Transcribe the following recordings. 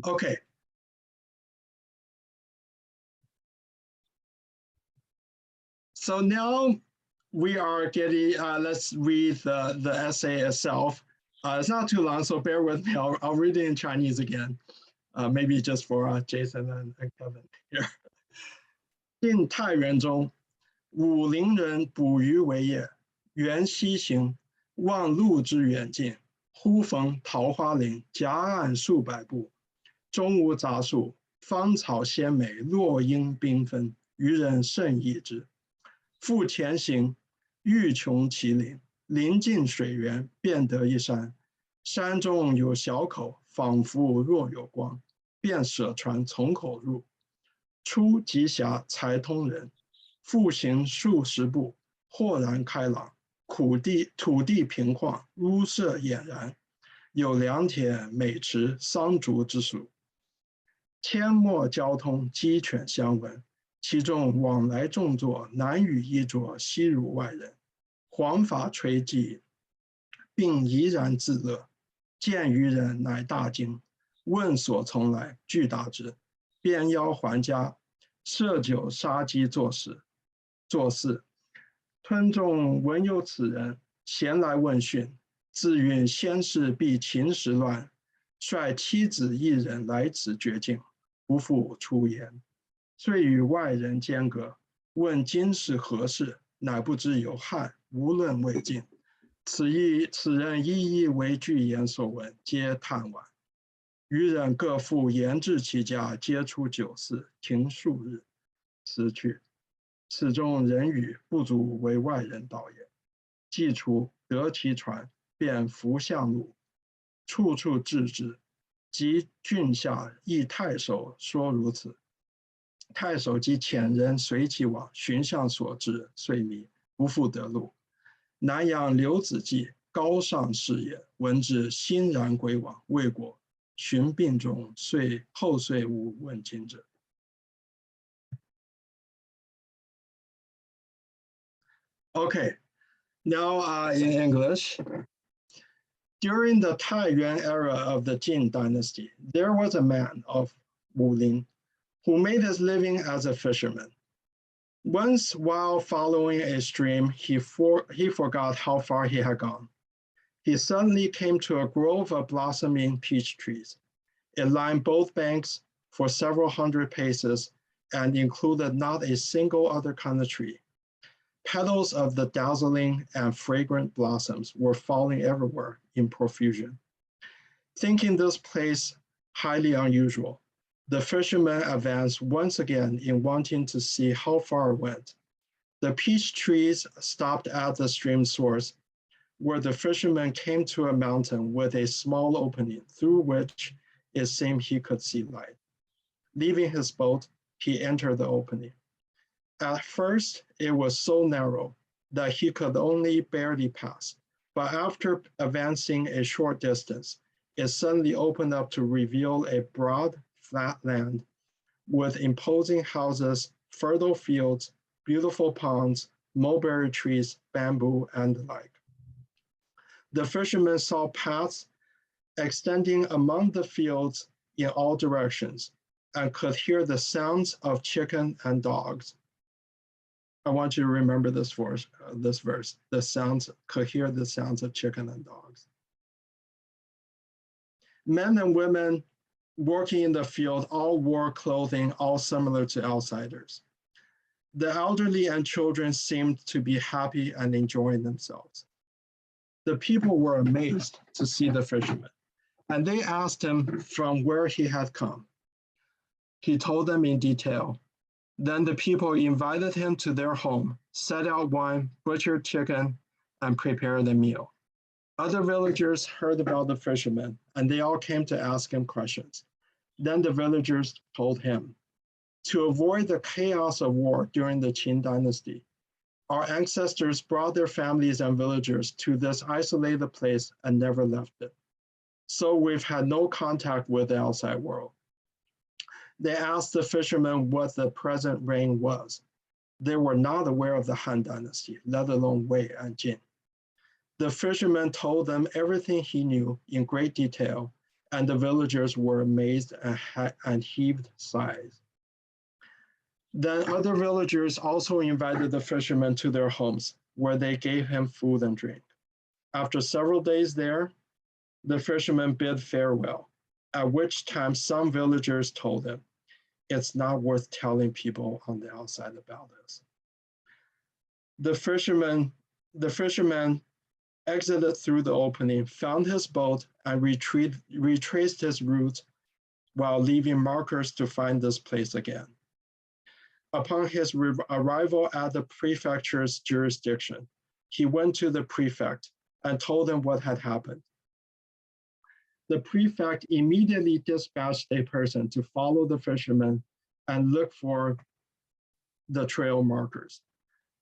Okay. So now we are getting, let's read the essay itself. It's not too long, so bear with me. I'll read it in Chinese again, maybe just for Jason and Kevin here. 晋太原中，武陵人捕鱼为业，缘溪行，望路之远近，忽逢桃花林，夹岸数百步，中无杂树，芳草鲜美，落英缤纷，渔人甚异之。复前行，欲穷其林，临近水源，便得一山。山中有小口，仿佛若有光，便舍船从口入。出极狭，才通人。复行数十步，豁然开朗，土地平旷，屋舍俨然，有良田、美池、桑竹之属。阡陌交通，鸡犬相闻。其中往来众作，男女衣着，悉如外人。黄发垂髻，并怡然自乐。见渔人，乃大惊，问所从来，具答之。便邀还家，设酒杀鸡作事。吞众闻有此人，咸来问讯，自云先世避秦时乱，率妻子一人来此绝境，不复出言。遂与外人间隔，问今是何事，乃不知有汉，无论未尽。此人一一为具言所闻，皆叹惋。渔人各复言至其家，皆出酒肆，停数日，辞去。此中人语，不足为外人道也。既出，得其船，便扶向路，处处治之。及郡下，亦太守说如此。太守即遣人随其往，寻向所至，遂迷，不复得路。南阳刘子骥，高尚士也，闻之，欣然归往，未果。寻病中，后遂无问津者。Okay, now in English. During the Taiyuan era of the Jin dynasty, there was a man of Wulin who made his living as a fisherman. Once, while following a stream, he forgot how far he had gone. He suddenly came to a grove of blossoming peach trees. It lined both banks for several hundred paces and included not a single other kind of tree. Petals of the dazzling and fragrant blossoms were falling everywhere in profusion. Thinking this place highly unusual, the fisherman advanced once again in wanting to see how far it went. The peach trees stopped at the stream source, where the fisherman came to a mountain with a small opening through which it seemed he could see light. Leaving his boat, he entered the opening. At first, it was so narrow that he could only barely pass, but after advancing a short distance, it suddenly opened up to reveal a broad, flat land with imposing houses, fertile fields, beautiful ponds, mulberry trees, bamboo, and the like. The fisherman saw paths extending among the fields in all directions and could hear the sounds of chicken and dogs. I want you to remember this verse. The sounds could hear the sounds of chicken and dogs. Men and women working in the field all wore clothing all similar to outsiders. The elderly and children seemed to be happy and enjoying themselves. The people were amazed to see the fisherman, and they asked him from where he had come. He told them in detail. Then the people invited him to their home, set out wine, butchered chicken, and prepared a meal. Other villagers heard about the fisherman, and they all came to ask him questions. Then the villagers told him, to avoid the chaos of war during the Qin dynasty, our ancestors brought their families and villagers to this isolated place and never left it. So we've had no contact with the outside world. They asked the fishermen what the present reign was. They were not aware of the Han dynasty, let alone Wei and Jin. The fisherman told them everything he knew in great detail and the villagers were amazed and heaved sighs. Then other villagers also invited the fisherman to their homes, where they gave him food and drink. After several days there, the fisherman bid farewell, at which time some villagers told him, "It's not worth telling people on the outside about this." The fisherman exited through the opening, found his boat, and retraced his route while leaving markers to find this place again. Upon his arrival at the prefecture's jurisdiction, he went to the prefect and told him what had happened. The prefect immediately dispatched a person to follow the fisherman and look for the trail markers,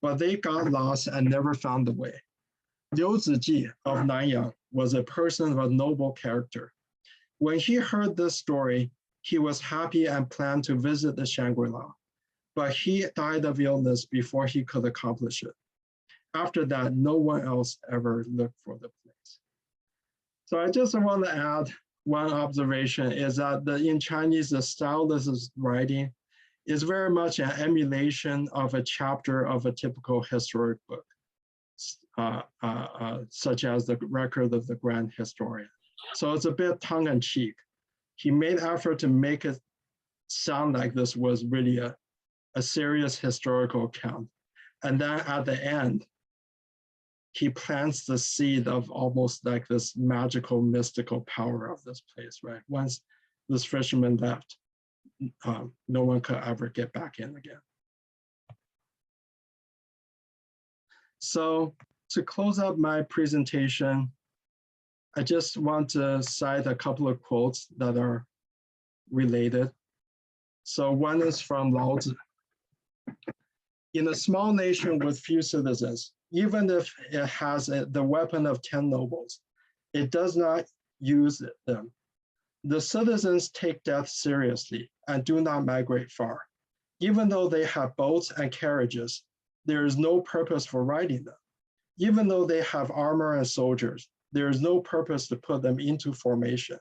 but they got lost and never found the way. Liu Ziji of Nanyang was a person of noble character. When he heard this story, he was happy and planned to visit the Shangri-La, but he died of illness before he could accomplish it. After that, no one else ever looked for the place. So I just want to add one observation is that in Chinese, the style of this writing is very much an emulation of a chapter of a typical historic book, such as the record of the grand historian. So it's a bit tongue-in-cheek. He made effort to make it sound like this was really a serious historical account. And then at the end, he plants the seed of almost like this magical, mystical power of this place, right? Once this fisherman left, no one could ever get back in again. So to close up my presentation, I just want to cite a couple of quotes that are related. So one is from Lao Tzu. In a small nation with few citizens, even if it has the weapon of 10 nobles, it does not use them. The citizens take death seriously and do not migrate far. Even though they have boats and carriages, there is no purpose for riding them. Even though they have armor and soldiers, there is no purpose to put them into formation.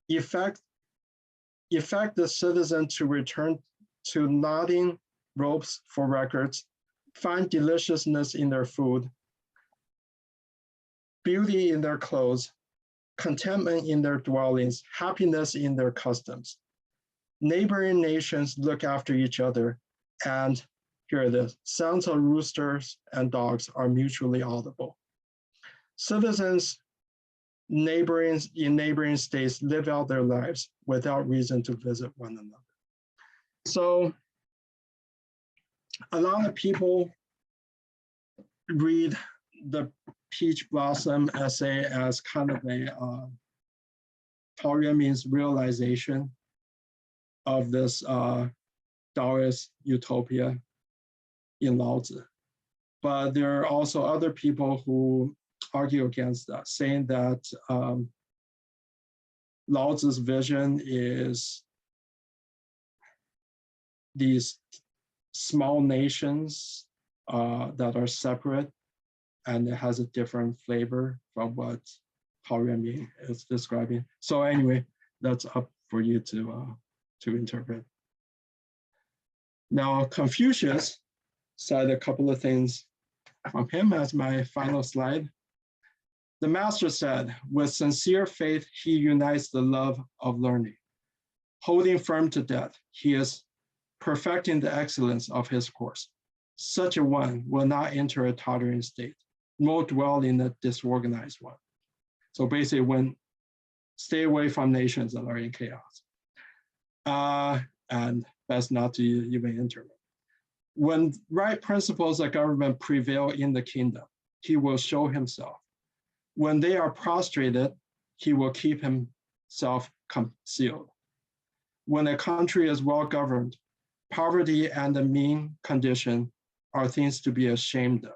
Effect the citizen to return to knotting ropes for records, find deliciousness in their food, beauty in their clothes, contentment in their dwellings, happiness in their customs. Neighboring nations look after each other, and here it is, sounds of roosters and dogs are mutually audible. Citizens in neighboring states live out their lives without reason to visit one another. So a lot of people read the Peach Blossom essay as kind of a Tao Yuanming's realization of this Taoist utopia in Lao Tzu. But there are also other people who argue against that, saying that Lao Tzu's vision is these small nations that are separate, and it has a different flavor from what Tao Yuanming is describing. So anyway, that's up for you to interpret. Now, Confucius said a couple of things from him as my final slide. The master said, with sincere faith, he unites the love of learning. Holding firm to death, he is perfecting the excellence of his course. Such a one will not enter a tottering state, nor dwell in a disorganized one. So basically, stay away from nations that are in chaos. And best not to even enter them. When right principles of government prevail in the kingdom, he will show himself. When they are prostrated, he will keep himself concealed. When a country is well governed, poverty and the mean condition are things to be ashamed of.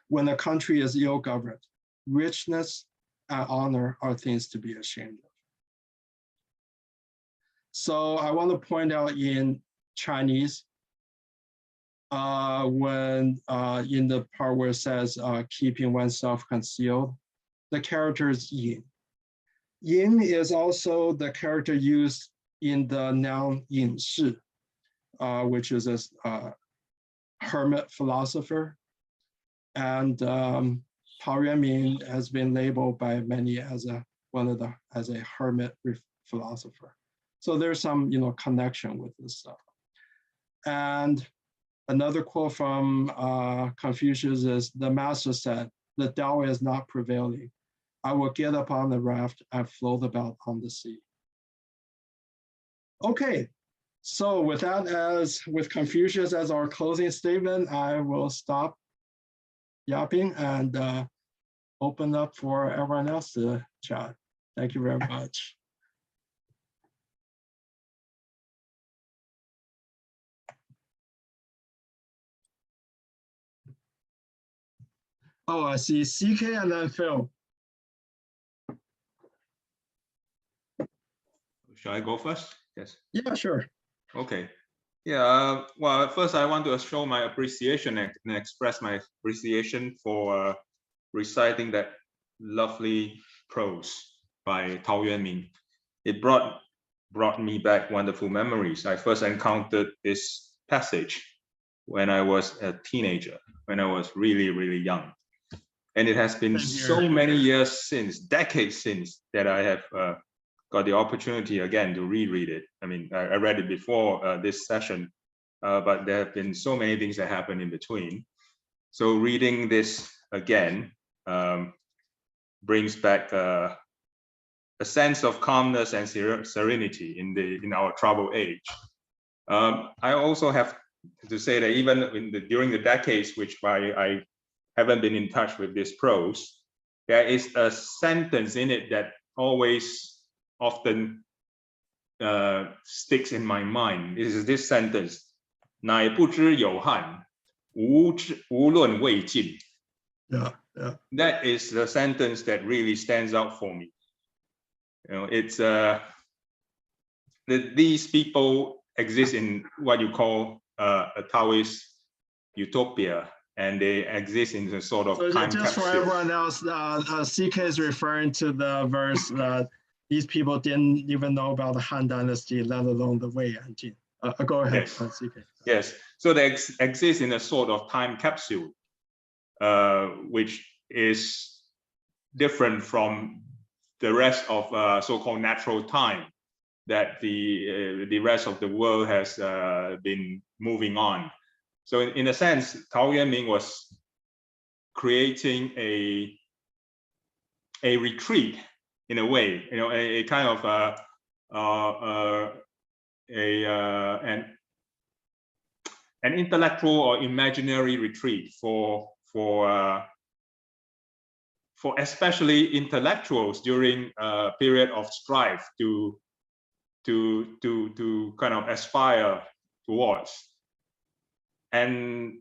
When a country is ill governed, richness and honor are things to be ashamed of. So I want to point out in Chinese, when in the part where it says keeping oneself concealed, the character is yin. Yin is also the character used in the noun yin shi, which is a hermit philosopher. And Tao Yuanming has been labeled by many as a hermit philosopher. So there's some connection with this stuff. And another quote from Confucius is, the master said, the Tao is not prevailing. I will get upon the raft and float about on the sea. Okay, so with that, with Confucius as our closing statement, I will stop yapping and open up for everyone else to chat. Thank you very much. Oh, I see CK and then Phil. Shall I go first? Yes. Yeah, sure. Okay. Yeah. Well, first I want to show my appreciation and express my appreciation for reciting that lovely prose by Tao Yuanming. It brought me back wonderful memories. I first encountered this passage when I was a teenager, when I was really, really young. And it has been so many years since, decades since, that I have got the opportunity again to reread it. I mean, I read it before this session, but there have been so many things that happened in between. So reading this again brings back a sense of calmness and serenity in our troubled age. I also have to say that even during the decades which I haven't been in touch with this prose, there is a sentence in it that always often sticks in my mind. This is this sentence, 乃不知有汉，无论魏晋. Yeah. That is the sentence that really stands out for me. It's these people exist in what you call a Taoist utopia, and they exist in a sort of time just capsule. For everyone else, CK is referring to the verse that these people didn't even know about the Han Dynasty, let alone the Wei and Jin. Go ahead, yes. CK. Yes, so they exist in a sort of time capsule, which is different from the rest of so-called natural time that the rest of the world has been moving on. So in a sense, Tao Yuanming was creating a retreat in a way, a kind of an intellectual or imaginary retreat for especially intellectuals during a period of strife to kind of aspire towards. And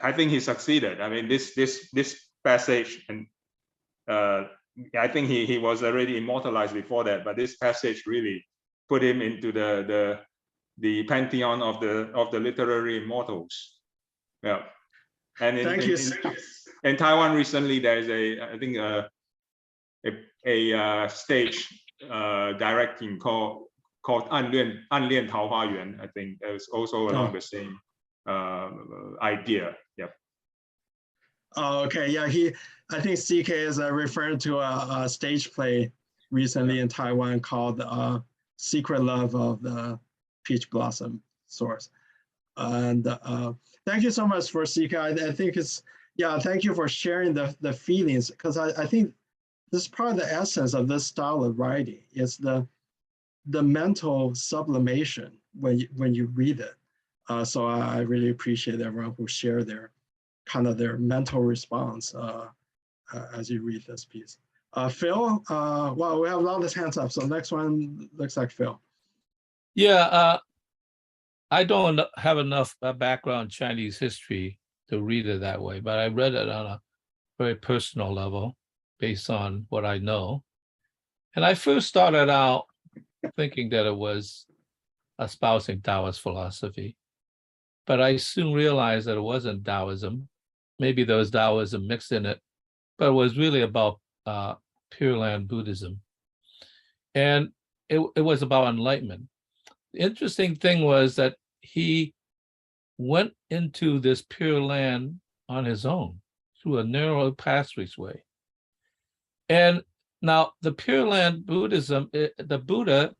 I think he succeeded. I mean, this passage, and I think he was already immortalized before that, but this passage really put him into the pantheon of the literary immortals. Yeah. And in Taiwan recently, there is I think a stage directing called 暗恋桃花源. I think it was also along the same idea. Yep. Oh, okay. Yeah, I think CK is referring to a stage play recently in Taiwan called Secret Love of the Peach Blossom Source. And thank you so much for CK. I think thank you for sharing the feelings, because I think this is part of the essence of this style of writing. It's the mental sublimation when you read it. So I really appreciate everyone who share their mental response as you read this piece. Phil, well, we have a lot of hands up, so next one looks like Phil. Yeah, I don't have enough background in Chinese history to read it that way, but I read it on a very personal level based on what I know. And I first started out thinking that it was espousing Taoist philosophy, but I soon realized that it wasn't Taoism. Maybe there was Taoism mixed in it, but it was really about Pure Land Buddhism. And it was about enlightenment. The interesting thing was that he went into this Pure Land on his own through a narrow passageway. And now the Pure Land Buddhism, the Buddha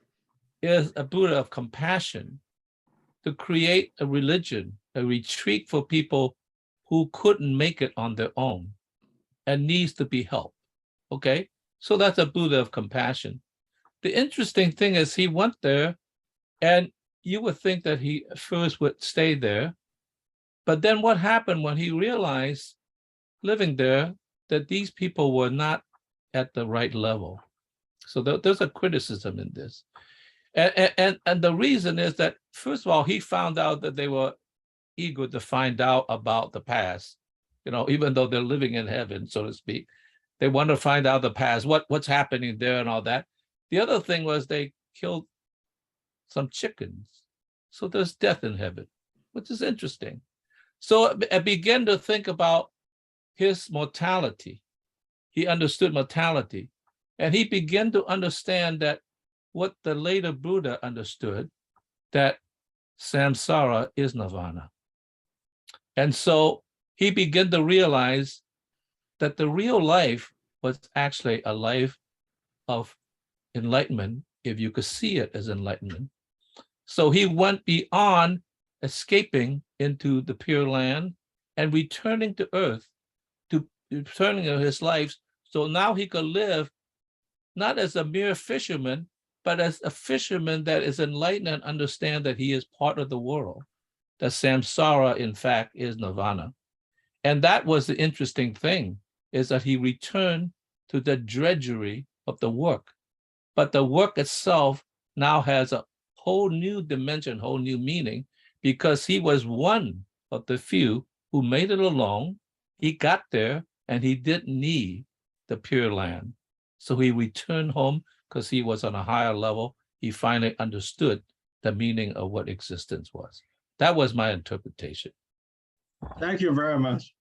is a Buddha of compassion to create a religion, a retreat for people who couldn't make it on their own and needs to be helped. Okay, so that's a Buddha of compassion. The interesting thing is he went there, and you would think that he first would stay there. But then what happened when he realized living there that these people were not at the right level? So there's a criticism in this. And the reason is that, first of all, he found out that they were eager to find out about the past, even though they're living in heaven, so to speak. They want to find out the past, what's happening there and all that. The other thing was they killed some chickens. So there's death in heaven, which is interesting. So I began to think about his mortality. He understood mortality. And he began to understand that what the later Buddha understood, that samsara is nirvana. And so he began to realize that the real life was actually a life of enlightenment, if you could see it as enlightenment. So he went beyond escaping into the Pure Land and returning to earth, to returning to his life. So now he could live not as a mere fisherman, but as a fisherman that is enlightened and understand that he is part of the world, that samsara, in fact, is nirvana. And that was the interesting thing, is that he returned to the drudgery of the work. But the work itself now has a whole new dimension, whole new meaning, because he was one of the few who made it alone. He got there and he didn't need the Pure Land. So he returned home because he was on a higher level. He finally understood the meaning of what existence was. That was my interpretation. Thank you very much.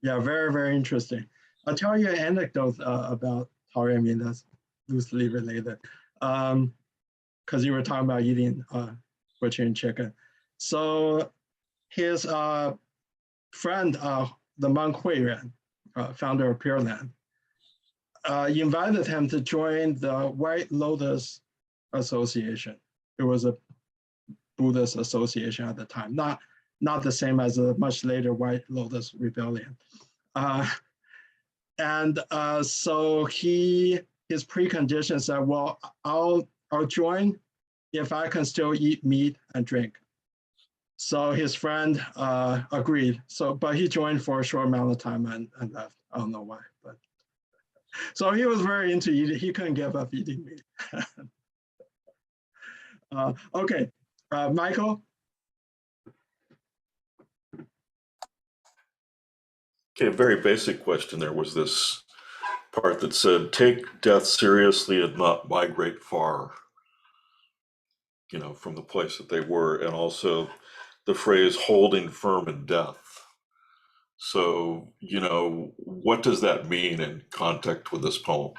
Yeah, very, very interesting. I'll tell you an anecdote about Tao Yuanming that's loosely related. Because you were talking about eating butchering chicken. So his friend, the monk Huiyuan, founder of Pure Land, invited him to join the White Lotus Association. It was a Buddhist association at the time, not the same as a much later White Lotus Rebellion. So his precondition said, well, I'll join if I can still eat meat and drink. So his friend agreed. But he joined for a short amount of time and left. I don't know why, but so he was very into eating. He couldn't give up eating meat. Okay, Michael. Okay, a very basic question. There was this part that said, take death seriously and not migrate far, from the place that they were, and also the phrase holding firm in death. So, what does that mean in context with this poem?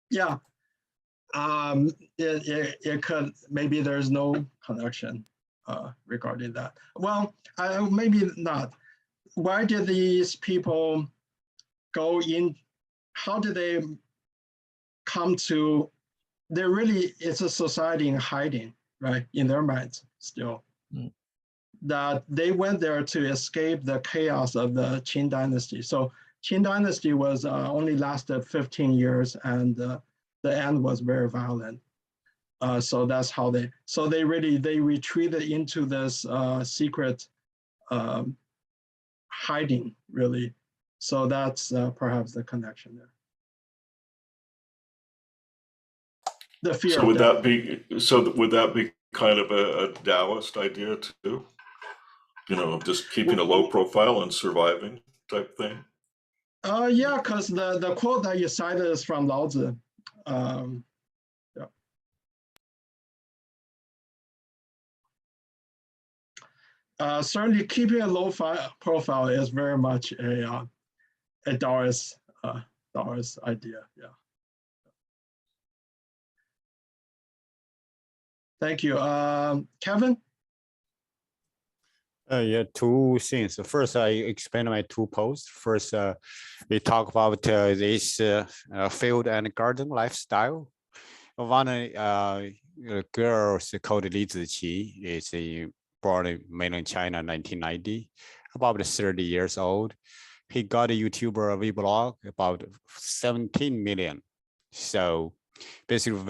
Yeah, it could, maybe there's no connection regarding that. Well, maybe not. Why did these people go in? How did they come to? It's a society in hiding, right? In their minds still. That they went there to escape the chaos of the Qin dynasty. So Qin dynasty was only lasted 15 years, and the end was very violent. So that's how they retreated into this secret hiding, really. So that's perhaps the connection there. The fear. So would that be kind of a Taoist idea too? Just keeping a low profile and surviving type thing? Yeah, because the quote that you cited is from Lao Tzu. Certainly keeping a low profile is very much a Taoist idea, yeah. Thank you. Kevin? Yeah, two things. First, I explain my two posts. First, we talk about this field and garden lifestyle. One girl called Li Ziqi is born in mainland China in 1990, about 30 years old. He got a YouTuber vlog about 17 million. So basically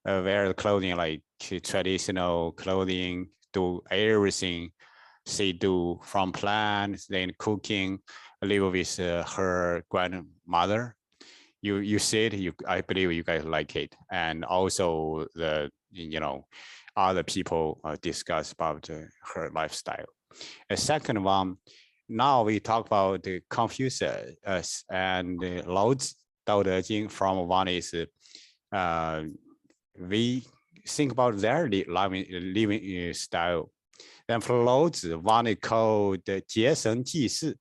wear the clothing like traditional clothing, do everything she do from plants, then cooking, live with her grandmother. You see it, I believe you guys like it. And also the, other people discuss about her lifestyle. A second one, now we talk about the Confucius and Lao Tzu, Tao Te Ching. From one is we think about their living style. Then for Lao Tzu, one is called 节省济世,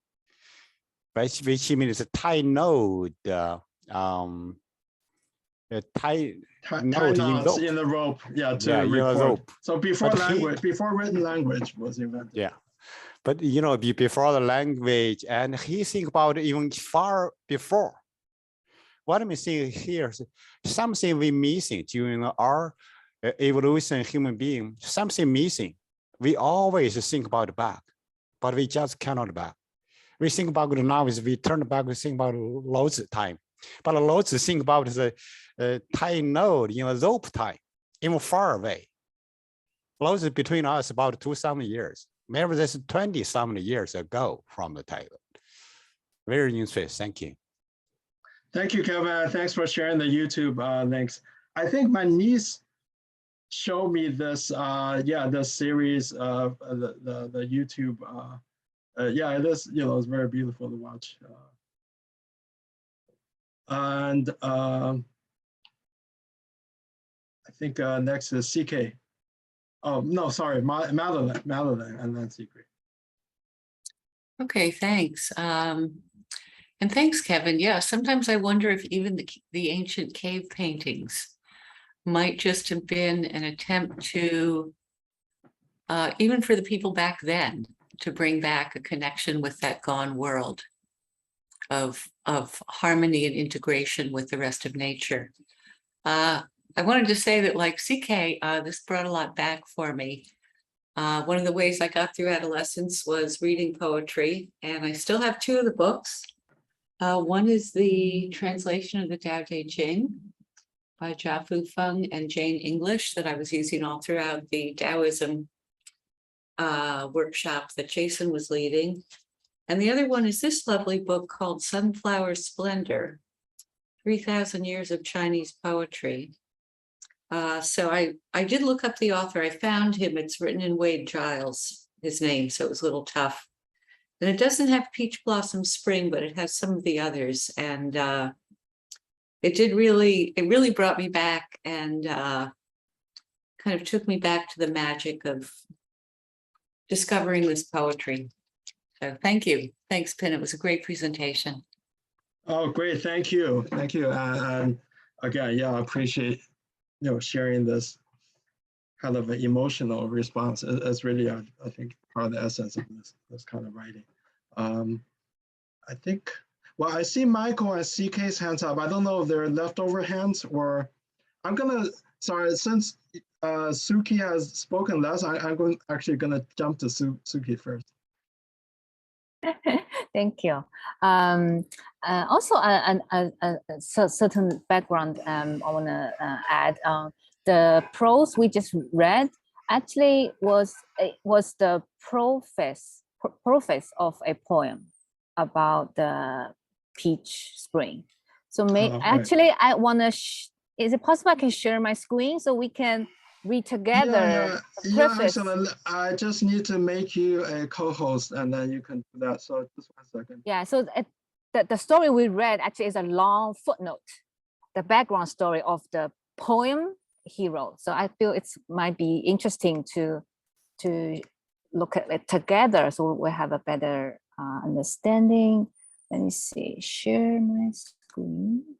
which means tie knot, tie knots in the rope, to record. rope. So before before written language was invented. Yeah, but before the language, and he think about even far before. What I'm saying here is something we missing during our evolution, human being, something missing. We always think about the back, but we just cannot back. We think about the novice, we turn back, we think about Lao Tzu time. But Lao Tzu think about the tie knot, rope tie, even far away. Lao Tzu between us about 2,000 years. Maybe that's 20-something years ago from the Taiwan. Very interesting, thank you. Thank you, Kevin. Thanks for sharing the YouTube links. I think my niece showed me this, the series of the YouTube. It is, it's very beautiful to watch. And I think next is CK. Oh, no, sorry, Madeline, and then CK. Okay, thanks. And thanks, Kevin. Yeah, sometimes I wonder if even the ancient cave paintings might just have been an attempt to, even for the people back then, to bring back a connection with that gone world of harmony and integration with the rest of nature. I wanted to say that, like CK, this brought a lot back for me. One of the ways I got through adolescence was reading poetry, and I still have two of the books. One is the translation of the Tao Te Ching by Jia Fu Feng and Jane English that I was using all throughout the Taoism workshop that Jason was leading. And the other one is this lovely book called Sunflower Splendor, 3,000 Years of Chinese Poetry. So I did look up the author. I found him. It's written in Wade Giles, his name, so it was a little tough. And it doesn't have Peach Blossom Spring, but it has some of the others. And it really brought me back and kind of took me back to the magic of discovering this poetry. So thank you. Thanks, Pin. It was a great presentation. Oh, great. Thank you. Thank you. And again, I appreciate, sharing this kind of an emotional response. It's really, I think, part of the essence of this kind of writing. I think, I see Michael and CK's hands up. I don't know if they're leftover hands or since Suki has spoken less, I'm actually gonna jump to Suki first. Thank you. Also, a certain background I want to add. The prose we just read actually was the preface of a poem about the peach spring. So actually, I want to. Is it possible I can share my screen so we can read together? Yeah, excellent. I just need to make you a co-host, and then you can do that. So just 1 second. Yeah. So the story we read actually is a long footnote, the background story of the poem he wrote. So I feel it might be interesting to look at it together, so we have a better understanding. Let me see. Share my screen.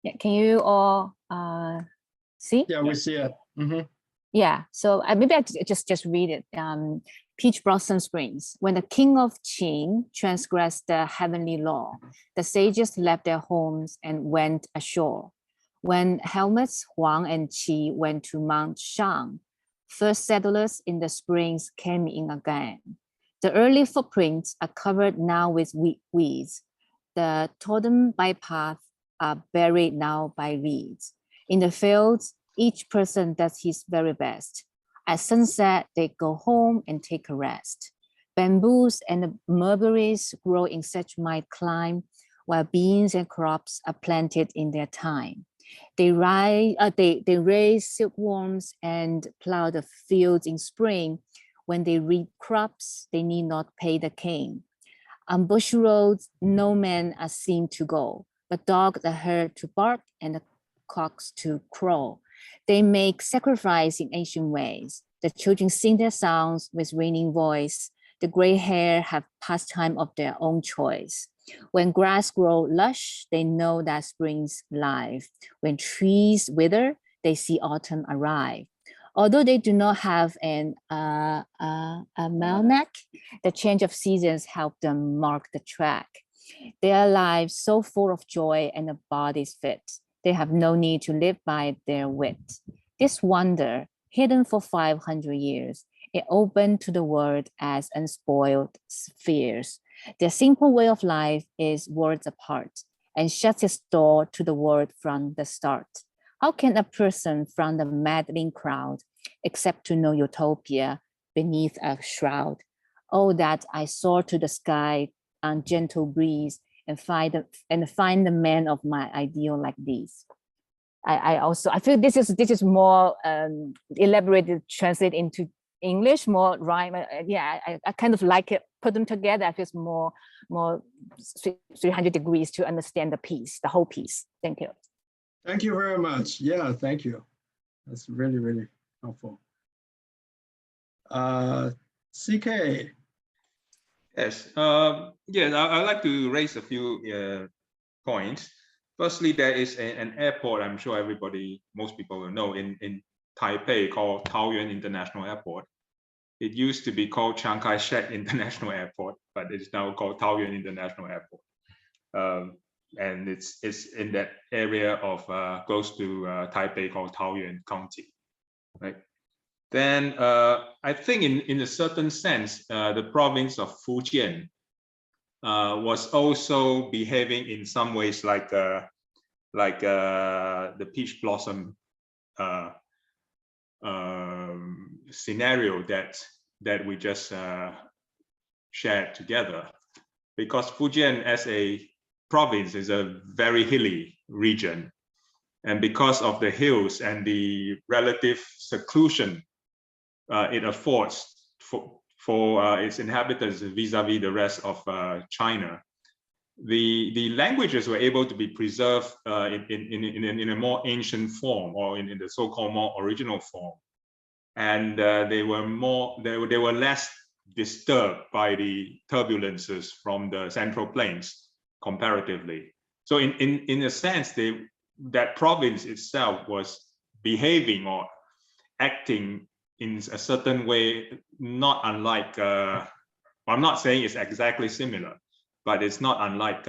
Yeah. Can you all See? Yeah, we see it. Mhm. Yeah, so maybe I just read it. Peach Blossom Springs. When the king of Qin transgressed the heavenly law, the sages left their homes and went ashore. When helmets Huang and Qi went to Mount Shang, first settlers in the springs came in again. The early footprints are covered now with weeds. The totem bypaths are buried now by reeds. In the fields, each person does his very best. At sunset, they go home and take a rest. Bamboos and mulberries grow in such mild clime, while beans and crops are planted in their time. They raise silkworms and plow the fields in spring. When they reap crops, they need not pay the king. On bush roads, no men are seen to go, but dogs are heard to bark and the cocks to crow. They make sacrifice in ancient ways. The children sing their songs with ringing voice. The gray hair have pastime of their own choice. When grass grow lush, they know that spring's live. When trees wither, they see autumn arrive. Although they do not have an almanac, the change of seasons help them mark the track. Their lives so full of joy and the bodies fit. They have no need to live by their wit. This wonder, hidden for 500 years, it opened to the world as unspoiled spheres. Their simple way of life is worlds apart and shuts its door to the world from the start. How can a person from the maddening crowd accept to know utopia beneath a shroud? Oh, that I soar to the sky on gentle breeze and find the man of my ideal like these. I feel this is more elaborated, translate into English, more rhyme. Yeah, I kind of like it. Put them together. I feel it's more 300 degrees to understand the piece, the whole piece. Thank you. Thank you very much. Yeah, thank you. That's really, really helpful. CK. Yes, yes, I'd like to raise a few points. Firstly, there is an airport, I'm sure most people will know, in Taipei called Taoyuan International Airport. It used to be called Chiang Kai-shek International Airport, but it's now called Taoyuan International Airport. And it's in that area of close to Taipei called Taoyuan County, right? Then I think in a certain sense, the province of Fujian was also behaving in some ways like the peach blossom scenario that we just shared together, because Fujian as a province is a very hilly region, and because of the hills and the relative seclusion it affords for its inhabitants vis-a-vis the rest of China, the languages were able to be preserved in a more ancient form, or in the so-called more original form, and they were less disturbed by the turbulences from the central plains comparatively. So in a sense, that province itself was behaving or acting in a certain way, not unlike, I'm not saying it's exactly similar, but it's not unlike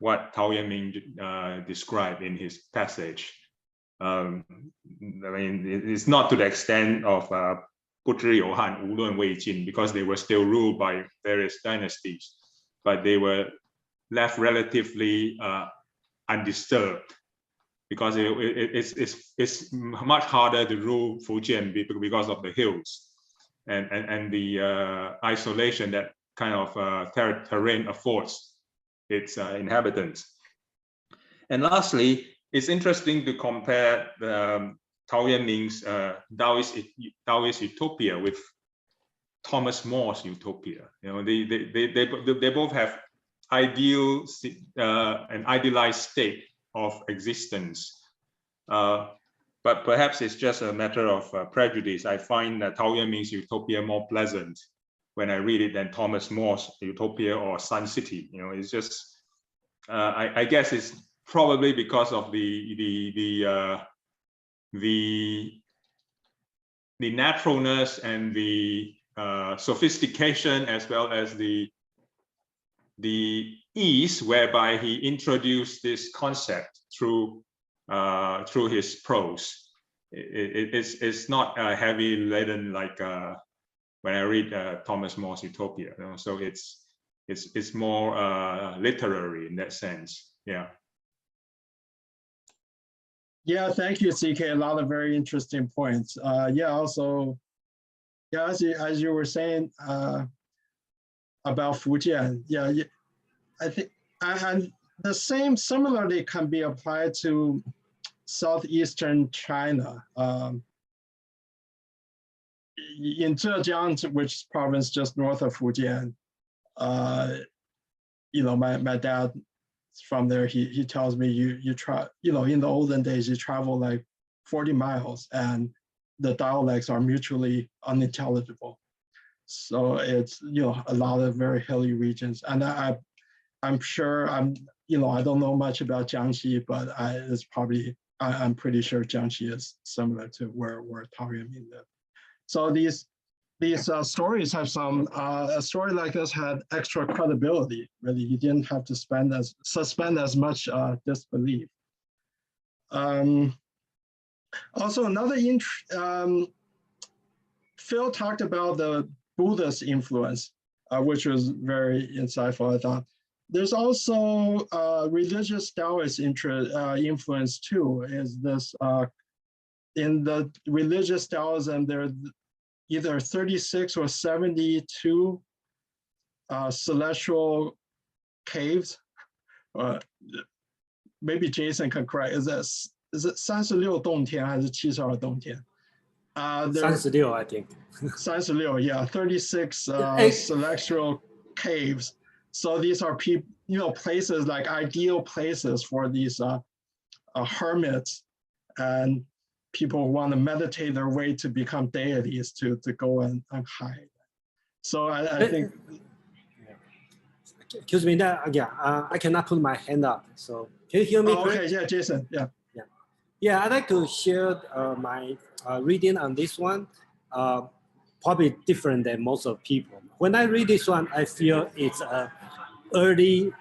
what Tao Yuanming described in his passage. I mean, it's not to the extent of 不知有汉无论魏晋, because they were still ruled by various dynasties, but they were left relatively undisturbed, because it's much harder to rule Fujian because of the hills and the isolation that kind of terrain affords its inhabitants. And lastly, it's interesting to compare Tao Yuanming's Taoist Utopia with Thomas More's Utopia. You know, they both have an idealized state of existence, but perhaps it's just a matter of prejudice. I find that Tao Yuanming's Utopia more pleasant when I read it than Thomas More's Utopia or Sun City. You know, it's just I guess it's probably because of the the naturalness and the sophistication, as well as the ease whereby he introduced this concept through his prose. It's not heavy laden like when I read Thomas More's Utopia. You know? So it's more literary in that sense. Yeah. Yeah, thank you, CK. A lot of very interesting points. Yeah, also, yeah, as you were saying about Fujian, yeah, I think, and the same similarly can be applied to southeastern China. In Zhejiang, which province just north of Fujian, you know, my dad from there, he tells me you try, you know, in the olden days you travel like 40 miles and the dialects are mutually unintelligible. So it's, you know, a lot of very hilly regions. And I'm sure you know, I don't know much about Jiangxi, but it's probably, I'm pretty sure Jiangxi is similar to where Tao Yuanming lived. So these stories have some, a story like this had extra credibility, really. You didn't have to suspend as much disbelief. Also, another, Phil talked about the Buddhist influence, which was very insightful, I thought. There's also religious Taoist influence too, is this, in the religious Taoism, there are either 36 or 72 celestial caves. Maybe Jason can correct. Is it 36 洞天还是72洞天? 36, I think. 36, yeah, 36 celestial caves. So these are people, you know, places like ideal places for these hermits and people who want to meditate their way to become deities to go and hide. So I think. Excuse me, again, I cannot put my hand up. So can you hear me? Oh, okay, yeah, Jason, yeah. Yeah, I'd like to share my reading on this one. Probably different than most of people. When I read this one, I feel it's an early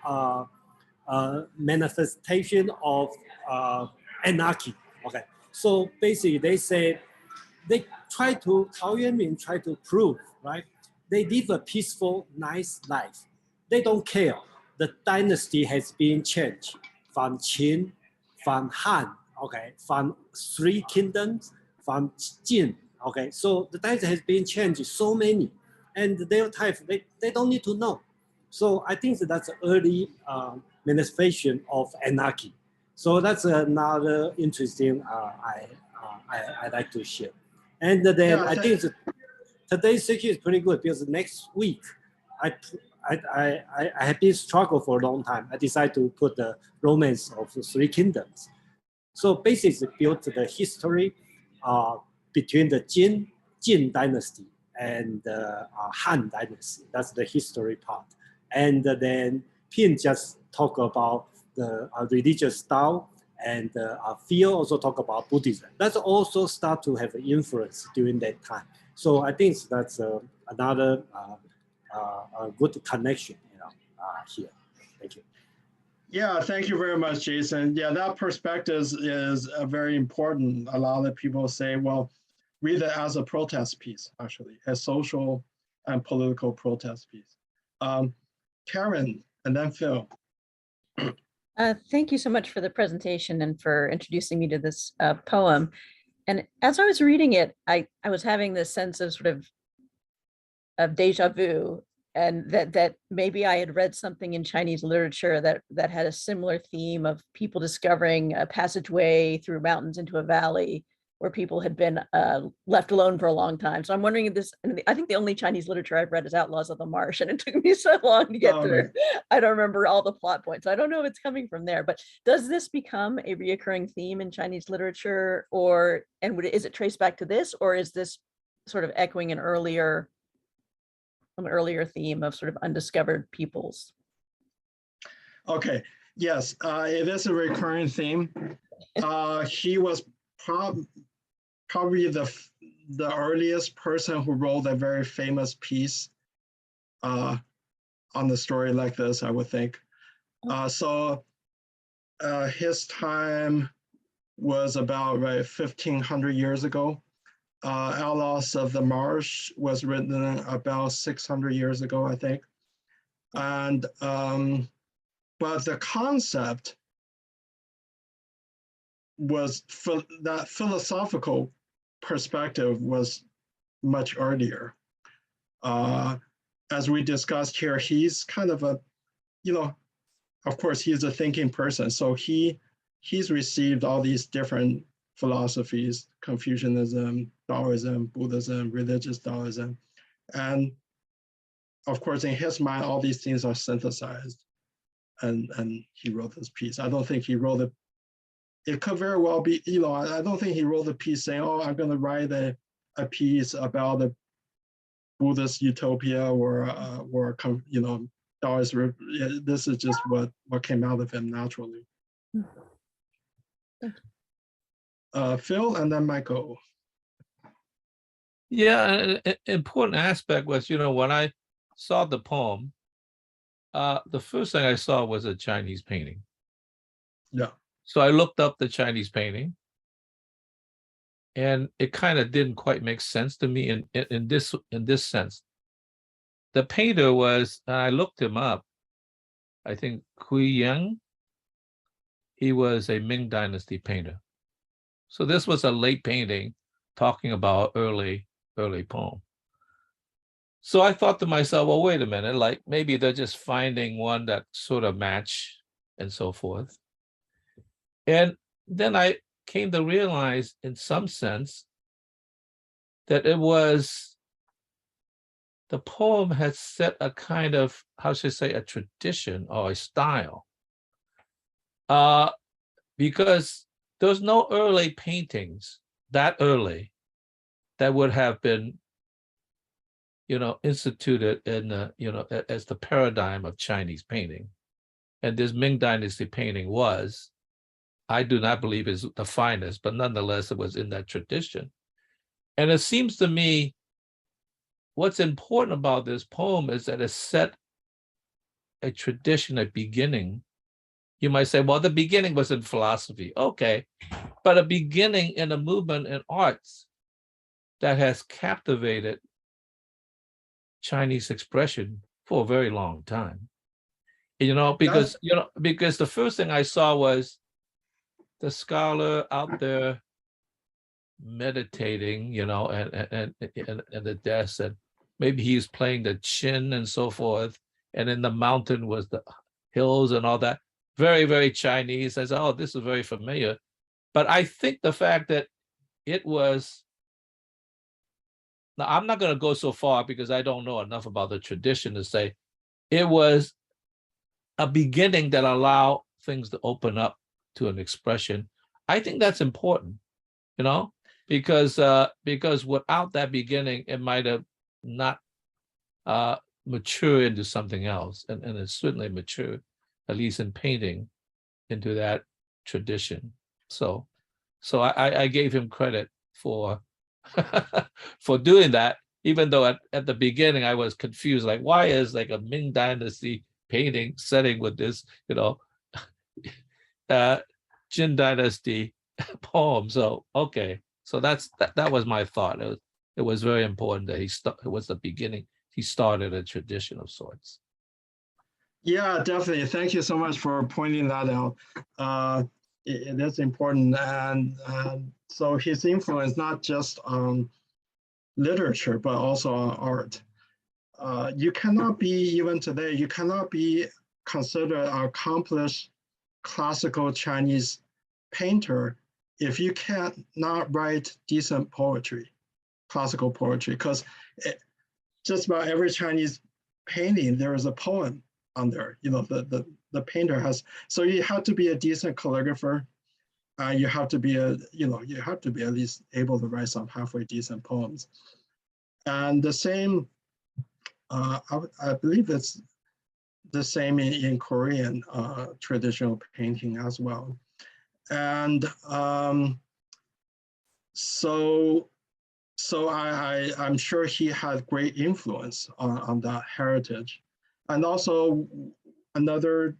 manifestation of anarchy. Okay, so basically they say Tao Yuanming try to prove, right? They live a peaceful, nice life. They don't care. The dynasty has been changed from Qin, from Han, okay, from 3 kingdoms, from Jin, okay. So the dynasty has been changed so many, and their type, they don't need to know. So I think that's an early manifestation of anarchy. So that's another interesting I like to share. And then yeah, I think today's session is pretty good because next week I have been struggling for a long time. I decided to put the romance of the 3 kingdoms. So basically built the history between the Jin dynasty and the Han dynasty. That's the history part. And then Pin just talk about the religious style, and Phil also talk about Buddhism. That's also start to have an influence during that time. So I think that's another good connection, you know, here. Thank you. Yeah, thank you very much, Jason. Yeah, that perspective is very important. A lot of people say, well, read it as a protest piece, actually, a social and political protest piece. Karen, and then Phil. Thank you so much for the presentation and for introducing me to this poem. And as I was reading it, I was having this sense of sort of deja vu, and that maybe I had read something in Chinese literature that had a similar theme of people discovering a passageway through mountains into a valley where people had been left alone for a long time. So I'm wondering if this, and I think the only Chinese literature I've read is Outlaws of the Marsh, and it took me so long to get through. I don't remember all the plot points. I don't know if it's coming from there, but does this become a reoccurring theme in Chinese literature, is it traced back to this, or is this sort of echoing an earlier theme of sort of undiscovered peoples? Okay, yes, it is a recurring theme. He was probably the earliest person who wrote a very famous piece on the story like this, I would think. So his time was about 1,500 years ago. Outlaws of the Marsh was written about 600 years ago, I think. And but the concept was that philosophical perspective was much earlier. As we discussed here, he's kind of a, of course, he's a thinking person. So he's received all these different philosophies, Confucianism, Taoism, Buddhism, religious Taoism. And of course, in his mind, all these things are synthesized. And he wrote this piece. I don't think he wrote it. It could very well be, I don't think he wrote a piece saying, oh, I'm going to write a piece about the Buddhist utopia or Taoist. This is just what came out of him naturally. Phil and then Michael. Yeah, an important aspect was, when I saw the poem, the first thing I saw was a Chinese painting. Yeah. So I looked up the Chinese painting, and it kind of didn't quite make sense to me in this sense. The painter was, I looked him up, I think Hui Yang. He was a Ming Dynasty painter. So this was a late painting talking about early poem. So I thought to myself, well, wait a minute, like maybe they're just finding one that sort of match and so forth. And then I came to realize in some sense that it was, the poem had set a kind of, how should I say, a tradition or a style. Because there's no early paintings that early that would have been, instituted in, as the paradigm of Chinese painting. And this Ming Dynasty painting was, I do not believe is the finest, but nonetheless, it was in that tradition. And it seems to me, what's important about this poem is that it set a tradition, a beginning. You might say, well, the beginning was in philosophy. Okay, but a beginning in a movement in arts that has captivated Chinese expression for a very long time. Because the first thing I saw was the scholar out there meditating, and the desk, and maybe he's playing the chin and so forth. And in the mountain was the hills and all that. Very, very Chinese. I said, oh, this is very familiar. But I think the fact that it was, now I'm not going to go so far because I don't know enough about the tradition to say it was a beginning that allowed things to open up to an expression. I think that's important, because without that beginning, it might have not matured into something else. And it's certainly matured, at least in painting, into that tradition. So I gave him credit for for doing that, even though at the beginning I was confused, like why is like a Ming Dynasty painting setting with this, Jin Dynasty poem. So okay, so that was my thought. It was very important that it was the beginning. He started a tradition of sorts. Yeah, definitely. Thank you so much for pointing that out. It is important, and so his influence not just on literature but also on art. You cannot be, even today, you cannot be considered an accomplished classical Chinese painter if you cannot write decent poetry, classical poetry, because just about every Chinese painting there is a poem on there. The painter has, so you have to be a decent calligrapher. You have to be you have to be at least able to write some halfway decent poems. And the same, I believe it's the same in Korean traditional painting as well. And so I'm sure he had great influence on that heritage. And also another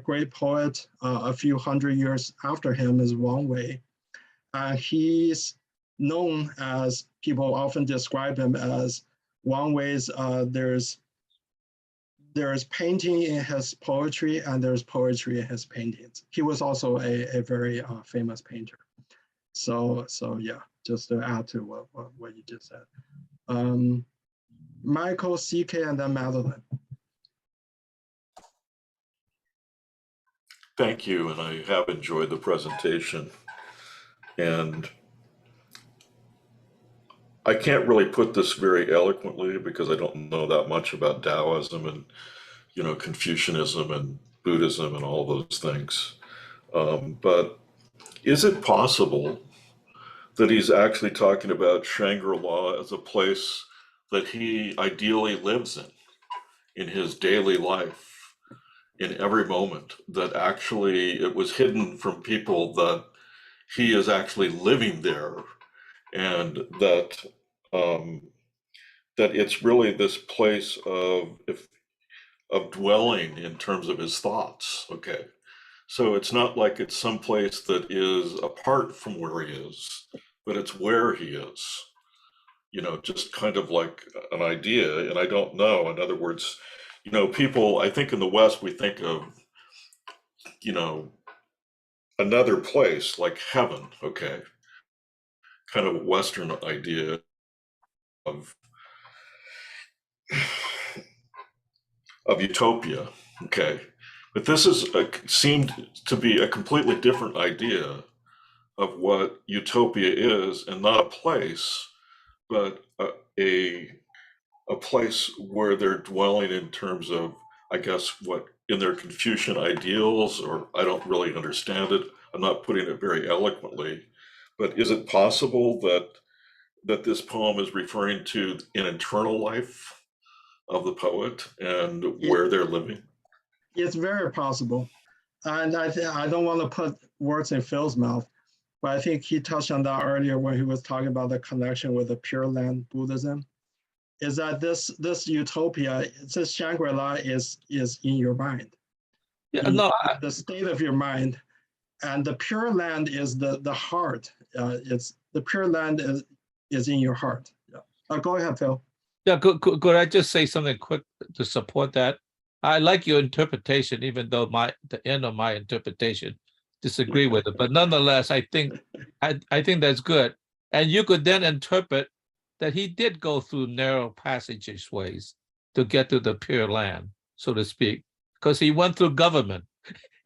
great poet a few hundred years after him is Wang Wei. He's known as, people often describe him as Wang Wei's, there's painting in his poetry and there's poetry in his paintings. He was also a very famous painter. So yeah, just to add to what you just said. Michael, CK, and then Madeline. Thank you, and I have enjoyed the presentation. And I can't really put this very eloquently because I don't know that much about Taoism and, you know, Confucianism and Buddhism and all those things. But is it possible that he's actually talking about Shangri-La as a place that he ideally lives in his daily life, in every moment, that actually it was hidden from people that he is actually living there, and that that it's really this place of dwelling in terms of his thoughts. Okay, so it's not like it's some place that is apart from where he is, but it's where he is. You know, just kind of like an idea, and I don't know. In other words, you know, people, I think in the West, we think of, you know, another place like heaven, okay, kind of a Western idea of utopia, okay. But this is seemed to be a completely different idea of what utopia is, and not a place, but a place where they're dwelling in terms of, I guess, what in their Confucian ideals, or I don't really understand it. I'm not putting it very eloquently, but is it possible that this poem is referring to an internal life of the poet and where they're living? It's very possible. And I don't want to put words in Phil's mouth, but I think he touched on that earlier when he was talking about the connection with the Pure Land Buddhism. Is that this utopia, this Shangri-La is in your mind. Yeah, no, the state of your mind, and the Pure Land is the heart. It's the Pure Land is in your heart. Yeah. Go ahead, Phil. yeah. Could I just say something quick to support that? I like your interpretation, even though the end of my interpretation disagree with it. But nonetheless, I think that's good. And you could then interpret that he did go through narrow passageways to get to the Pure Land, so to speak, because he went through government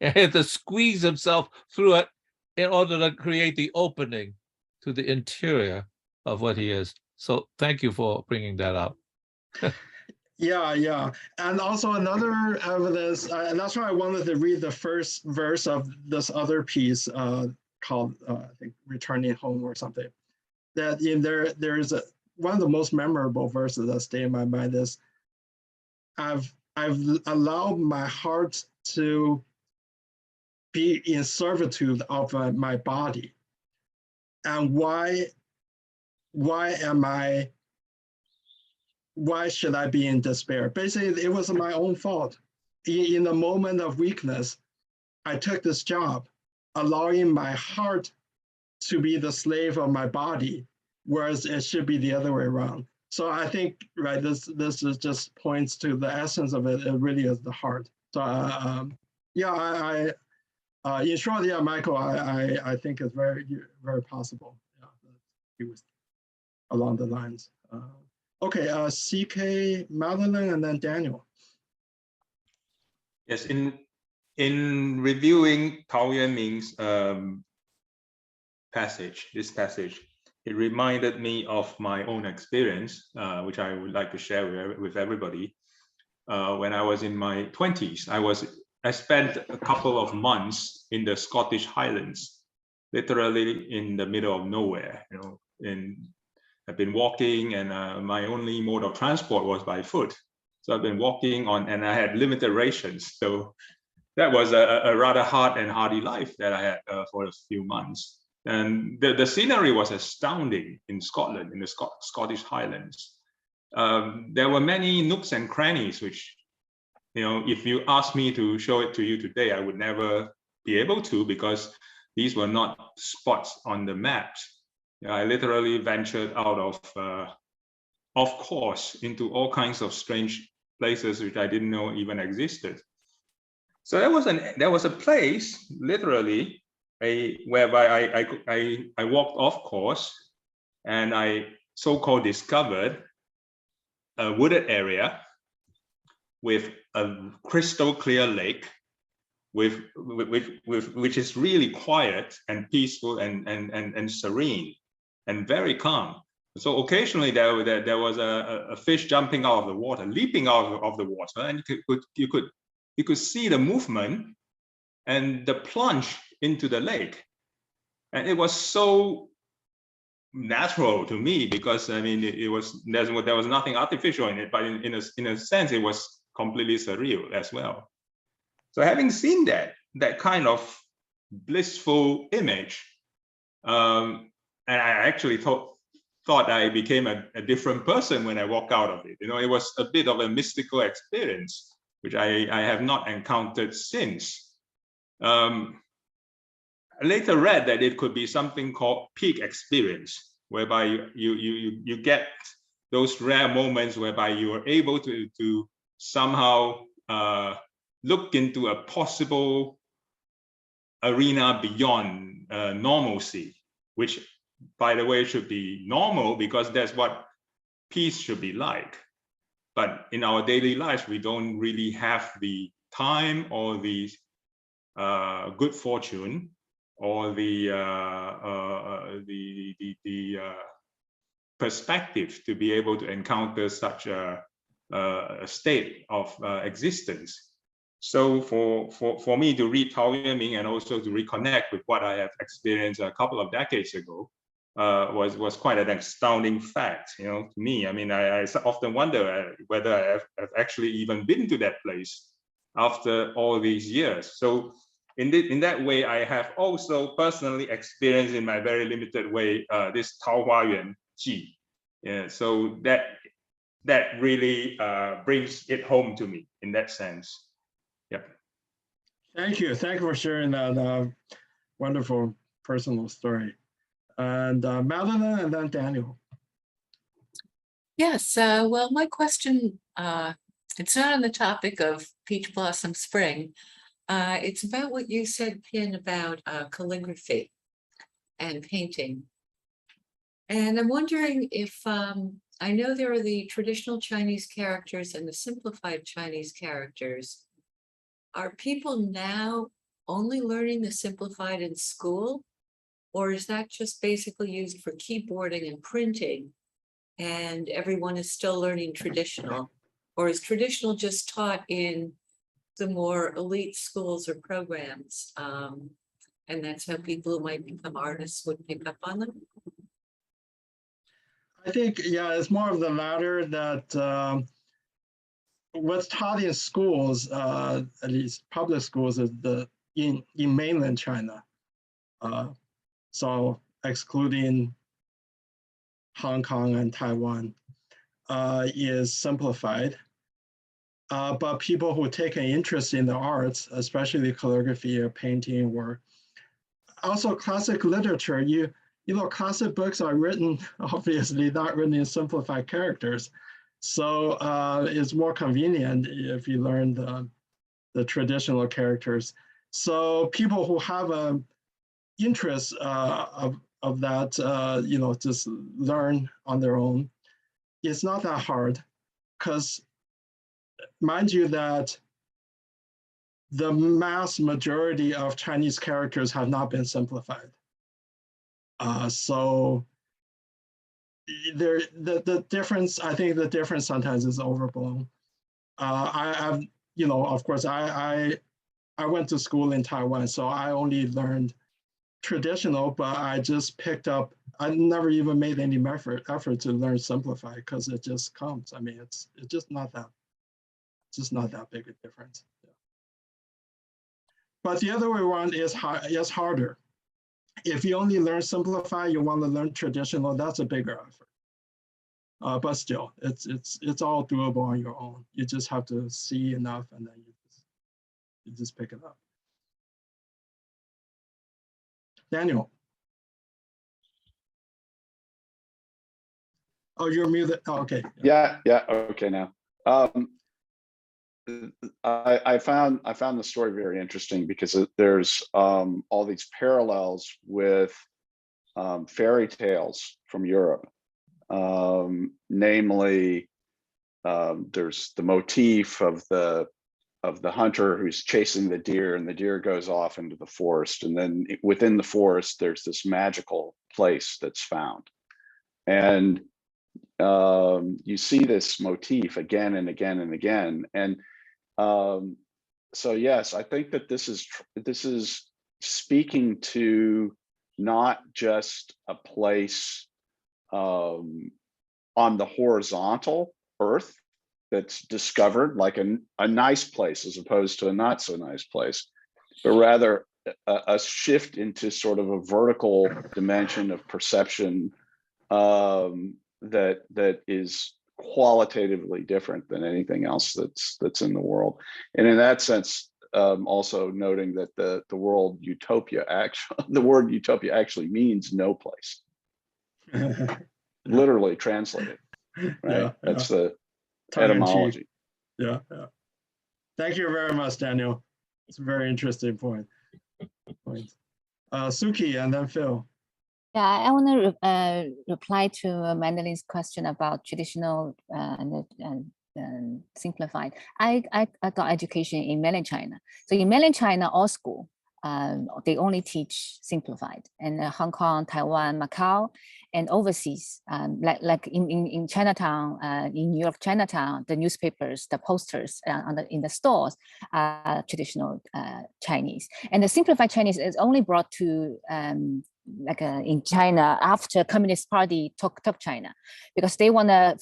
and had to squeeze himself through it in order to create the opening to the interior of what he is. So thank you for bringing that up. Yeah. And also another evidence, and that's why I wanted to read the first verse of this other piece called, I think, Returning Home or something. That in there's one of the most memorable verses that stay in my mind is, I've allowed my heart to be in servitude of my body. And why should I be in despair? Basically, it was my own fault. In the moment of weakness, I took this job, allowing my heart to be the slave of my body, whereas it should be the other way around. So I think, right, this is just points to the essence of it. It really is the heart. So yeah, in short, yeah, Michael, I think it's very, very possible. Yeah, he was along the lines. Okay, CK, Madeline, and then Daniel. Yes, in reviewing Tao Yuanming's this passage, it reminded me of my own experience, which I would like to share with everybody. When I was in my 20s, I spent a couple of months in the Scottish Highlands, literally in the middle of nowhere. You know, I've been walking, and my only mode of transport was by foot. So I've been walking on, and I had limited rations. So that was a rather hard and hardy life that I had for a few months. And the scenery was astounding in Scotland, in the Scottish Highlands. There were many nooks and crannies, which, if you ask me to show it to you today, I would never be able to, because these were not spots on the maps. I literally ventured out of course, into all kinds of strange places which I didn't know even existed. So there was a place, literally, whereby I walked off course, and I so-called discovered a wooded area with a crystal clear lake, which is really quiet and peaceful and serene and very calm. So occasionally there was a fish jumping out of the water, leaping out of the water, and you could see the movement and the plunge into the lake. And it was so natural to me, because I mean, there was nothing artificial in it, but in a sense, it was completely surreal as well. So having seen that kind of blissful image, and I actually thought I became a different person when I walked out of it. It was a bit of a mystical experience, which I have not encountered since. I later read that it could be something called peak experience, whereby you get those rare moments whereby you are able to somehow look into a possible arena beyond normalcy, which, by the way, should be normal, because that's what peace should be like. But in our daily lives, we don't really have the time or the good fortune or the perspective to be able to encounter such a state of existence. So for me to read Tao Yuanming and also to reconnect with what I have experienced a couple of decades ago was quite an astounding fact, to me. I mean, I often wonder whether I have actually even been to that place after all these years. So in that way, I have also personally experienced in my very limited way this Tao Yuan Ji. Yeah, so that really brings it home to me in that sense. Yep. Thank you for sharing that wonderful personal story. And Madeline, and then Daniel. Yes, well, my question, it's not on the topic of Peach Blossom Spring. It's about what you said, Pin, about calligraphy and painting. And I'm wondering if, I know there are the traditional Chinese characters and the simplified Chinese characters. Are people now only learning the simplified in school? Or is that just basically used for keyboarding and printing, and everyone is still learning traditional? Or is traditional just taught in the more elite schools or programs? And that's how people who might become artists would pick up on them? I think, yeah, it's more of the latter, that what's taught in schools, at least public schools, is in mainland China. So excluding Hong Kong and Taiwan, is simplified. But people who take an interest in the arts, especially calligraphy or painting, or also classic literature, you know, classic books are written, obviously not written in simplified characters. So it's more convenient if you learn the traditional characters. So people who have an interest of that, you know, just learn on their own. It's not that hard, because mind you that the mass majority of Chinese characters have not been simplified. So the difference, I think the difference sometimes is overblown. I've, you know, of course, I went to school in Taiwan, so I only learned traditional, but I just picked up, I never even made any effort to learn simplified, because it just comes. I mean, it's just not that big a difference. Yeah. But the other way around is harder. If you only learn simplify, you want to learn traditional, that's a bigger effort. But still, it's all doable on your own. You just have to see enough, and then you just pick it up. Daniel. Oh, you're muted. Oh, okay. Yeah. Okay. Now, I found the story very interesting because there's all these parallels with fairy tales from Europe. Namely, there's the motif of the hunter who's chasing the deer, and the deer goes off into the forest, and then within the forest there's this magical place that's found, and you see this motif again and again and again. And so yes, I think that this is speaking to not just a place on the horizontal earth that's discovered, like a nice place as opposed to a not so nice place, but rather a shift into sort of a vertical dimension of perception that is qualitatively different than anything else that's in the world. And in that sense, also noting that the word utopia actually means no place. Literally translated, right? That's the etymology. Yeah. Thank you very much, Daniel. It's a very interesting point. Suki and then Phil. Yeah, I want to reply to Mandalin's question about traditional and simplified. I got education in mainland China. So in mainland China, all school, they only teach simplified. And Hong Kong, Taiwan, Macau, and overseas, like in Chinatown, in New York, Chinatown, the newspapers, the posters in the stores are traditional Chinese. And the simplified Chinese is only brought to in China after Communist Party took China, because they want to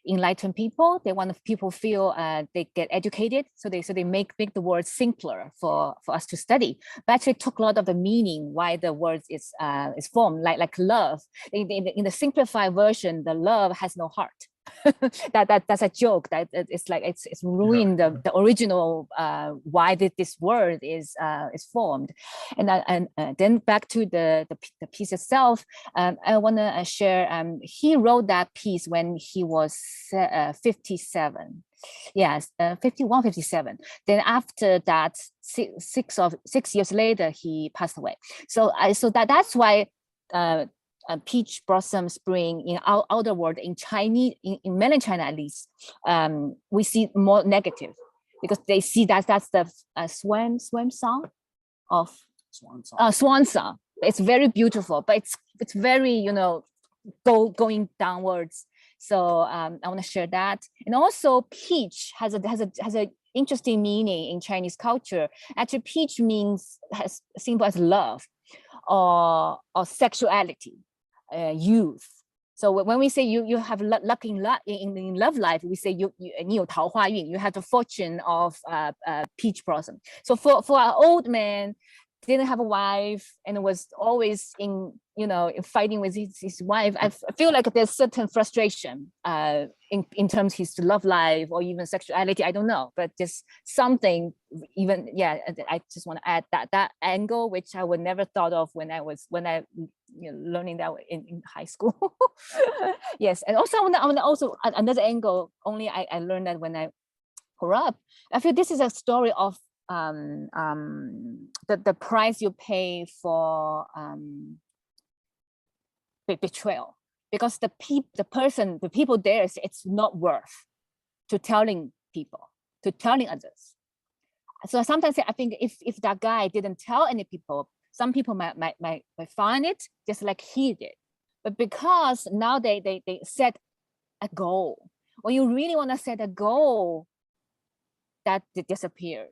enlighten people. They want people feel they get educated, so they make the word simpler for us to study. But actually took a lot of the meaning why the word is formed, like love. In the simplified version, the love has no heart. That's a joke. That it's like it's ruined the original why this word is formed. And then back to the piece itself, I want to share. He wrote that piece when he was 57. Yes, 51, 57. Then after that, 6 years later, he passed away. So that's why. Peach blossom spring in our outer world in Chinese, in mainland China at least, we see more negative, because they see that's the swan song of swan song. It's very beautiful, but it's very going downwards. So I want to share that. And also peach has a interesting meaning in Chinese culture. Actually, peach has symbol as love or sexuality. Youth. So when we say you have luck in love life, we say you have the fortune of peach blossom. So for our old man, didn't have a wife and was always in fighting with his wife, I feel like there's certain frustration in terms of his love life or even sexuality. I don't know, but just something. Even I just want to add that angle, which I would never thought of when I learning that in high school. Yes, and also I want to also another angle. Only I learned that when I grew up. I feel this is a story of the price you pay for betrayal, because the people there, it's not worth to telling others. So sometimes I think if that guy didn't tell any people, some people might find it just like he did. But because now they set a goal, when you really want to set a goal, that disappeared.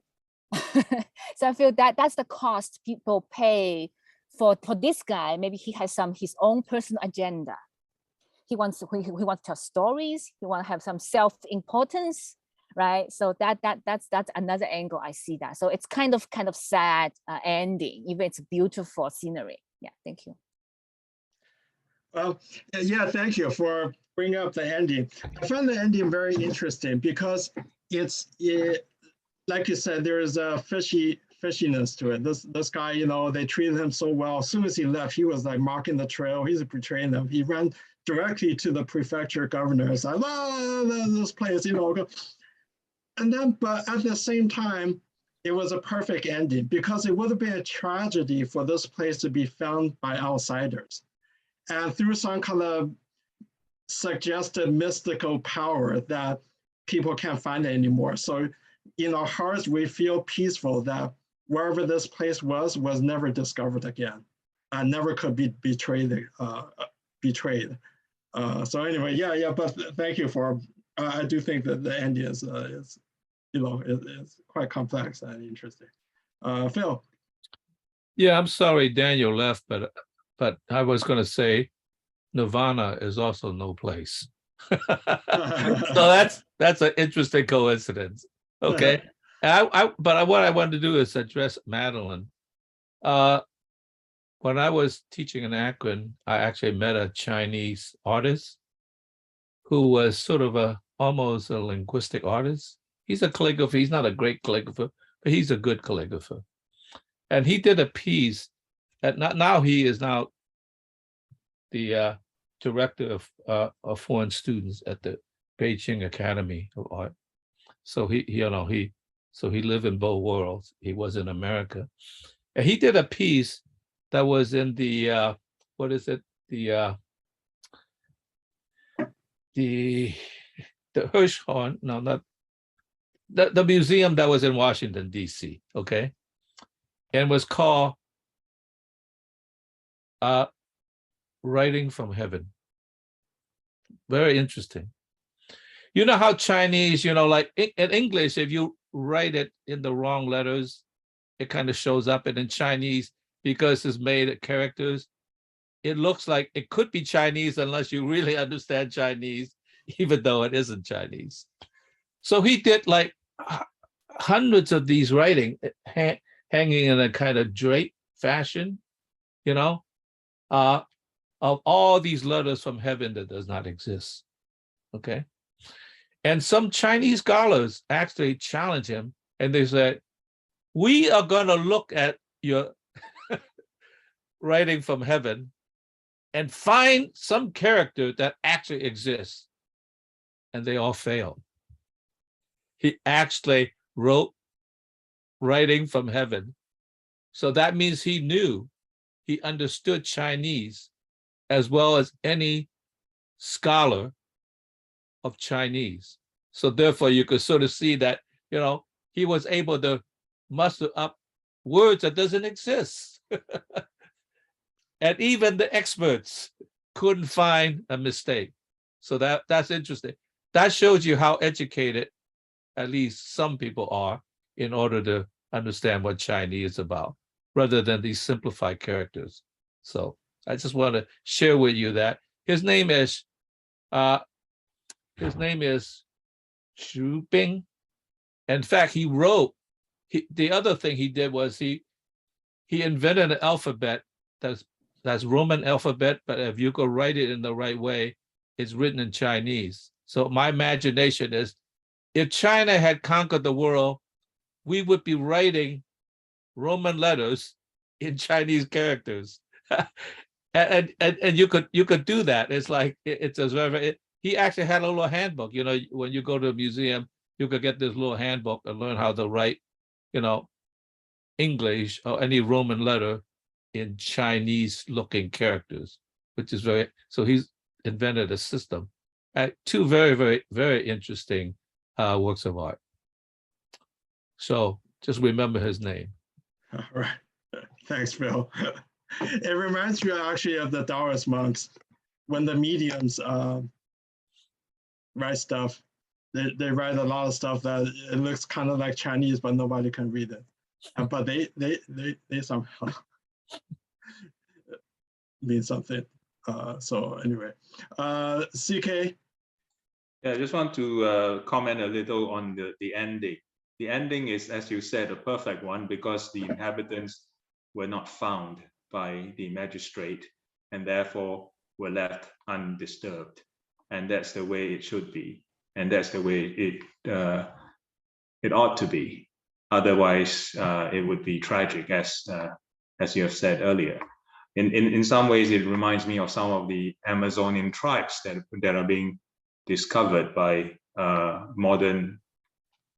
So I feel that's the cost people pay for this guy. Maybe he has his own personal agenda. He wants to tell stories. He wants to have some self-importance, right? So that's another angle I see that. So it's kind of sad ending, even it's beautiful scenery. Yeah, thank you. Well, yeah, thank you for bringing up the ending. I found the ending very interesting because like you said, there is a fishiness to it. This guy, you know, they treated him so well. As soon as he left, he was like marking the trail. He's betraying them. He ran directly to the prefecture governor and said, "Oh, this place, you know." And then, but at the same time, it was a perfect ending because it would have been a tragedy for this place to be found by outsiders. And through some kind of suggested mystical power that people can't find it anymore. So in our hearts, we feel peaceful that wherever this place was never discovered again, and never could be betrayed. So anyway, yeah. But thank you for. I do think that the ending is you know, is quite complex and interesting. Phil. Yeah, I'm sorry Daniel left, but I was going to say Nirvana is also no place. So that's an interesting coincidence. Okay. But what I wanted to do is address Madeline. When I was teaching in Akron, I actually met a Chinese artist who was sort of almost a linguistic artist. He's a calligrapher. He's not a great calligrapher, but he's a good calligrapher. And he did a piece that now he is now the director of foreign students at the Beijing Academy of Art. So he lived in both worlds. He was in America, and he did a piece that was in the what is it, the Hirshhorn, no, not the museum that was in Washington, D.C., okay, and was called Writing from Heaven. Very interesting. You know how Chinese, you know, like in English, if you write it in the wrong letters, it kind of shows up. And in Chinese, because it's made of characters, it looks like it could be Chinese unless you really understand Chinese, even though it isn't Chinese. So he did like hundreds of these writing hanging in a kind of drape fashion, you know, of all these letters from heaven that does not exist. Okay. And some Chinese scholars actually challenge him, and they said, we are going to look at your writing from heaven and find some character that actually exists. And they all failed. He actually wrote writing from heaven. So that means he understood Chinese as well as any scholar of Chinese. So therefore you could sort of see that, you know, he was able to muster up words that doesn't exist. And even the experts couldn't find a mistake. So that's interesting. That shows you how educated at least some people are in order to understand what Chinese is about, rather than these simplified characters. So I just want to share with you that his name is Xu Bing. In fact, the other thing he did was he invented an alphabet that's Roman alphabet, but if you could write it in the right way, it's written in Chinese. So my imagination is, if China had conquered the world, we would be writing Roman letters in Chinese characters. and you could do that. It's like he actually had a little handbook. You know, when you go to a museum, you could get this little handbook and learn how to write, you know, English or any Roman letter in Chinese looking characters, which is so he's invented a system. Two very, very, very interesting works of art. So just remember his name. All right. Thanks, Phil. It reminds me actually of the Taoist monks when the mediums write stuff. They write a lot of stuff that it looks kind of like Chinese, but nobody can read it. But they somehow mean something. So anyway, CK. Yeah, I just want to comment a little on the ending. The ending is, as you said, a perfect one because the inhabitants were not found by the magistrate and therefore were left undisturbed. And that's the way it should be. And that's the way it ought to be. Otherwise, it would be tragic, as you have said earlier. In some ways, it reminds me of some of the Amazonian tribes that are being discovered by modern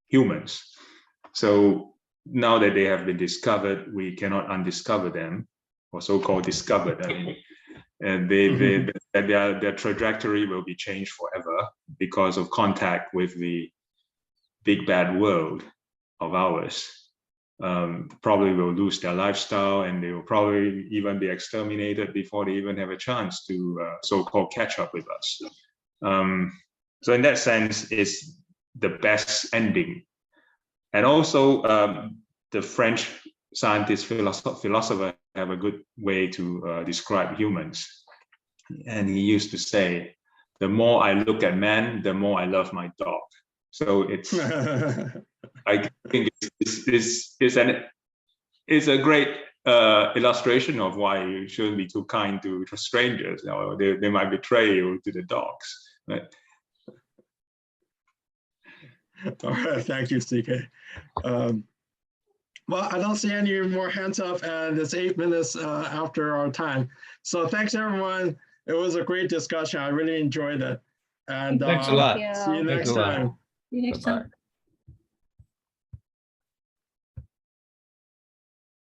humans. So now that they have been discovered, we cannot undiscover them, or so-called discovered. I mean, and their trajectory will be changed forever because of contact with the big bad world of ours. Probably will lose their lifestyle, and they will probably even be exterminated before they even have a chance to so-called catch up with us. So in that sense, it's the best ending. And also, the French scientist, philosopher have a good way to describe humans. And he used to say, the more I look at man, the more I love my dog. So it's, I think it's a great illustration of why you shouldn't be too kind to strangers, or they might betray you to the dogs. Right? All right, thank you, CK. Well, I don't see any more hands up, and it's 8 minutes after our time. So thanks, everyone. It was a great discussion. I really enjoyed it. And Thanks a lot. Thank you. see you Thanks next a lot. time. See you next time.